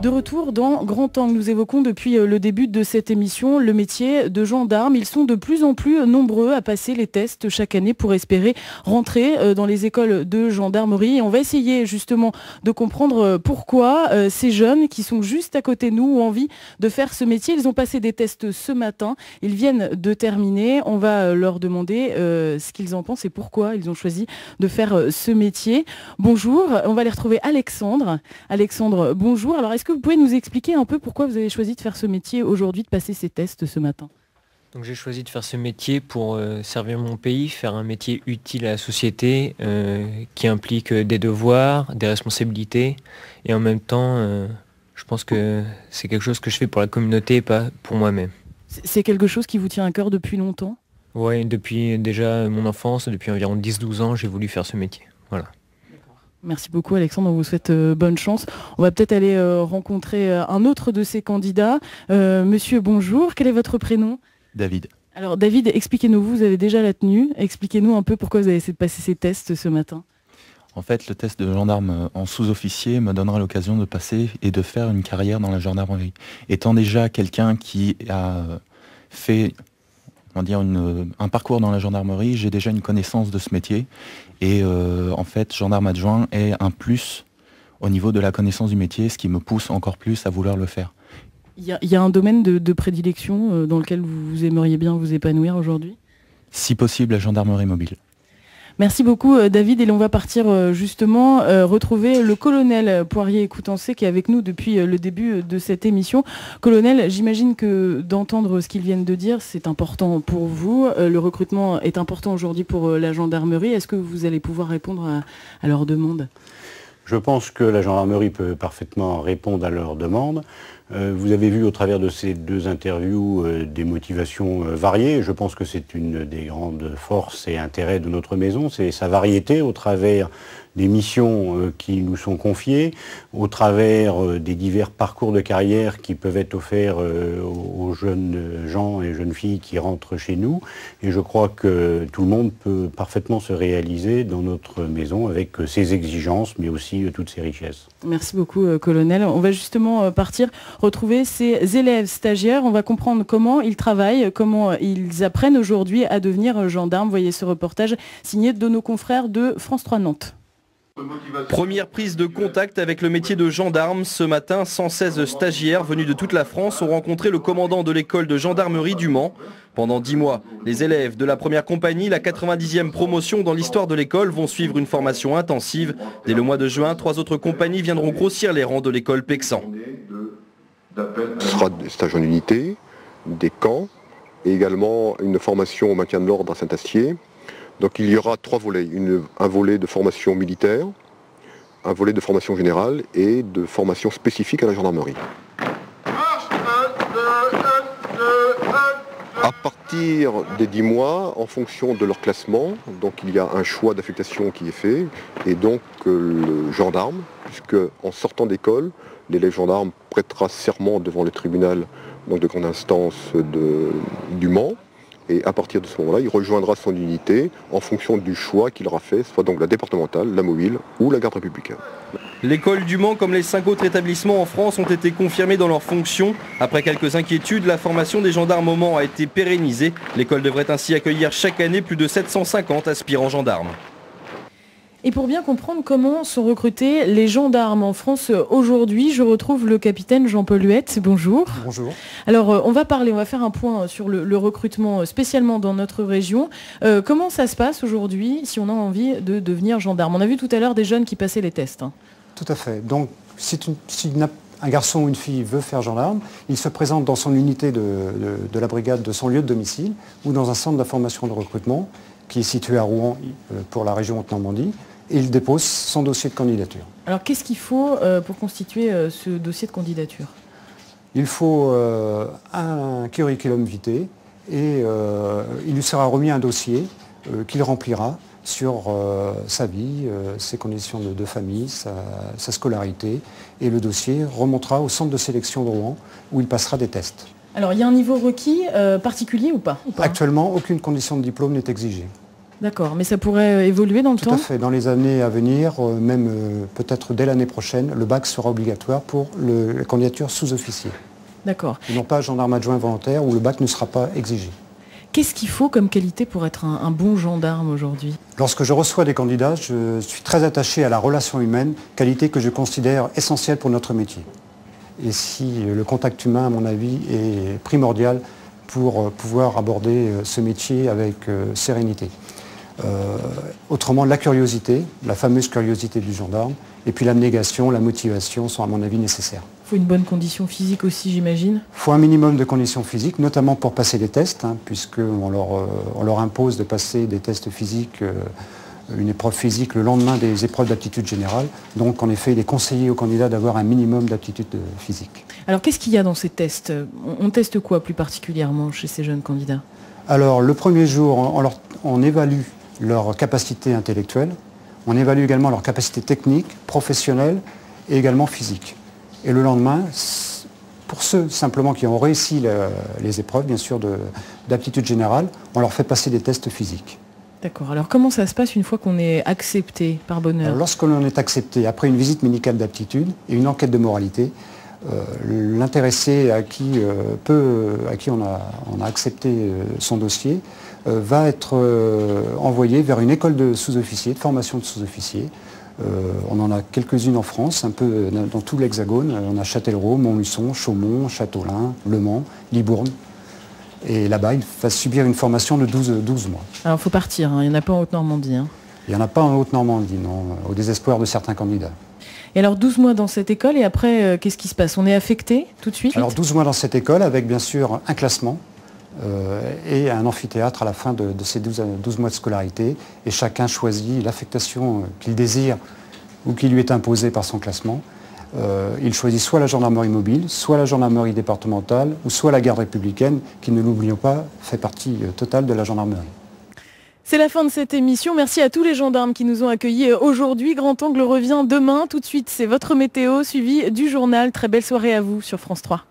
De retour dans Grand Angle, nous évoquons depuis le début de cette émission le métier de gendarme. Ils sont de plus en plus nombreux à passer les tests chaque année pour espérer rentrer dans les écoles de gendarmerie. Et on va essayer justement de comprendre pourquoi ces jeunes qui sont juste à côté de nous ont envie de faire ce métier. Ils ont passé des tests ce matin, ils viennent de terminer. On va leur demander ce qu'ils en pensent et pourquoi ils ont choisi de faire ce métier. Bonjour, on va les retrouver Alexandre. Alexandre, bonjour. Alors, est-ce que vous pouvez nous expliquer un peu pourquoi vous avez choisi de faire ce métier aujourd'hui, de passer ces tests ce matin? Donc j'ai choisi de faire ce métier pour servir mon pays, faire un métier utile à la société qui implique des devoirs, des responsabilités et en même temps, je pense que c'est quelque chose que je fais pour la communauté et pas pour moi-même. C'est quelque chose qui vous tient à cœur depuis longtemps? Oui, depuis déjà mon enfance, depuis environ 10-12 ans, j'ai voulu faire ce métier. Voilà. Merci beaucoup Alexandre, on vous souhaite bonne chance. On va peut-être aller rencontrer un autre de ces candidats. Monsieur, bonjour, quel est votre prénom? David. Alors David, expliquez-nous, vous avez déjà la tenue, expliquez-nous un peu pourquoi vous avez essayé de passer ces tests ce matin. En fait, le test de gendarme en sous-officier me donnera l'occasion de passer et de faire une carrière dans la gendarmerie. Étant déjà quelqu'un qui a fait un parcours dans la gendarmerie, j'ai déjà une connaissance de ce métier. Et en fait, gendarme adjoint est un plus au niveau de la connaissance du métier, ce qui me pousse encore plus à vouloir le faire. Il y a un domaine de prédilection dans lequel vous aimeriez bien vous épanouir aujourd'hui? Si possible, la gendarmerie mobile. Merci beaucoup David, et on va partir justement retrouver le colonel Poirier-Coutançais qui est avec nous depuis le début de cette émission. Colonel, j'imagine que d'entendre ce qu'ils viennent de dire, c'est important pour vous. Le recrutement est important aujourd'hui pour la gendarmerie. Est-ce que vous allez pouvoir répondre à leurs demandes? Je pense que la gendarmerie peut parfaitement répondre à leurs demandes. Vous avez vu au travers de ces deux interviews des motivations variées. Je pense que c'est une des grandes forces et intérêts de notre maison, c'est sa variété au travers des missions qui nous sont confiées, au travers des divers parcours de carrière qui peuvent être offerts aux jeunes gens et jeunes filles qui rentrent chez nous. Et je crois que tout le monde peut parfaitement se réaliser dans notre maison avec ses exigences, mais aussi toutes ses richesses. Merci beaucoup, colonel. On va justement partir retrouver ces élèves stagiaires. On va comprendre comment ils travaillent, comment ils apprennent aujourd'hui à devenir gendarmes. Voyez ce reportage signé de nos confrères de France 3 Nantes. Première prise de contact avec le métier de gendarme. Ce matin, 116 stagiaires venus de toute la France ont rencontré le commandant de l'école de gendarmerie du Mans. Pendant 10 mois, les élèves de la première compagnie, la 90e promotion dans l'histoire de l'école, vont suivre une formation intensive. Dès le mois de juin, 3 autres compagnies viendront grossir les rangs de l'école Pexan. Ce sera des stages en unité, des camps et également une formation au maintien de l'ordre à Saint-Astier. Donc il y aura 3 volets, un volet de formation militaire, un volet de formation générale et de formation spécifique à la gendarmerie. À partir des 10 mois, en fonction de leur classement, donc il y a un choix d'affectation qui est fait, et donc le gendarme, puisque en sortant d'école, l'élève gendarme prêtera serment devant le tribunal donc de grande instance du Mans. Et à partir de ce moment-là, il rejoindra son unité en fonction du choix qu'il aura fait, soit donc la départementale, la mobile ou la garde républicaine. L'école du Mans, comme les 5 autres établissements en France, ont été confirmés dans leurs fonctions. Après quelques inquiétudes, la formation des gendarmes au Mans a été pérennisée. L'école devrait ainsi accueillir chaque année plus de 750 aspirants gendarmes. Et pour bien comprendre comment sont recrutés les gendarmes en France aujourd'hui, je retrouve le capitaine Jean-Paul Huette. Bonjour. Bonjour. Alors, on va faire un point sur le recrutement spécialement dans notre région. Comment ça se passe aujourd'hui si on a envie de devenir gendarme? On a vu tout à l'heure des jeunes qui passaient les tests. Tout à fait. Donc, si un garçon ou une fille veut faire gendarme, il se présente dans son unité de la brigade de son lieu de domicile ou dans un centre d'information de recrutement qui est situé à Rouen pour la région Haute-Normandie. Et il dépose son dossier de candidature. Alors qu'est-ce qu'il faut pour constituer ce dossier de candidature? Il faut un curriculum vitae et il lui sera remis un dossier qu'il remplira sur sa vie, ses conditions de famille, sa scolarité. Et le dossier remontera au centre de sélection de Rouen où il passera des tests. Alors il y a un niveau requis particulier ou pas? Actuellement, aucune condition de diplôme n'est exigée. D'accord, mais ça pourrait évoluer dans le temps ? Tout à fait. Dans les années à venir, même peut-être dès l'année prochaine, le bac sera obligatoire pour la candidature sous-officier. D'accord. Et non pas gendarme adjoint volontaire où le bac ne sera pas exigé. Qu'est-ce qu'il faut comme qualité pour être un bon gendarme aujourd'hui ? Lorsque je reçois des candidats, je suis très attaché à la relation humaine, qualité que je considère essentielle pour notre métier. Et si le contact humain, à mon avis, est primordial pour pouvoir aborder ce métier avec sérénité. Autrement, la curiosité, la fameuse curiosité du gendarme, et puis l'abnégation, la motivation sont à mon avis nécessaires. Il faut une bonne condition physique aussi, j'imagine. Il faut un minimum de conditions physiques, notamment pour passer les tests, puisqu'on leur impose de passer des tests physiques, une épreuve physique le lendemain des épreuves d'aptitude générale. Donc en effet, il est conseillé aux candidats d'avoir un minimum d'aptitude physique. Alors qu'est-ce qu'il y a dans ces tests ? On teste quoi plus particulièrement chez ces jeunes candidats ? Alors le premier jour, on évalue leur capacité intellectuelle, on évalue également leur capacité technique, professionnelle et également physique. Et le lendemain, pour ceux simplement qui ont réussi les épreuves, bien sûr, d'aptitude générale, on leur fait passer des tests physiques. D'accord. Alors comment ça se passe une fois qu'on est accepté par bonheur ? Lorsque l'on est accepté, après une visite médicale d'aptitude et une enquête de moralité, l'intéressé à qui on a accepté son dossier va être envoyé vers une école de sous-officiers, de formation de sous-officiers. On en a quelques-unes en France, un peu dans tout l'Hexagone. On a Châtellerault, Montluçon, Chaumont, Châteaulin, Le Mans, Libourne. Et là-bas, il va subir une formation de 12 mois. Alors il faut partir, il n'y en a pas en Haute-Normandie. Il n'y en a pas en Haute-Normandie, non, au désespoir de certains candidats. Et alors 12 mois dans cette école et après, qu'est-ce qui se passe ? On est affecté tout de suite ? Alors 12 mois dans cette école avec bien sûr un classement et un amphithéâtre à la fin de ces 12 mois de scolarité. Et chacun choisit l'affectation qu'il désire ou qui lui est imposée par son classement. Il choisit soit la gendarmerie mobile, soit la gendarmerie départementale ou soit la garde républicaine qui, ne l'oublions pas, fait partie totale de la gendarmerie. C'est la fin de cette émission. Merci à tous les gendarmes qui nous ont accueillis aujourd'hui. Grand Angle revient demain. Tout de suite, c'est votre météo suivi du journal. Très belle soirée à vous sur France 3.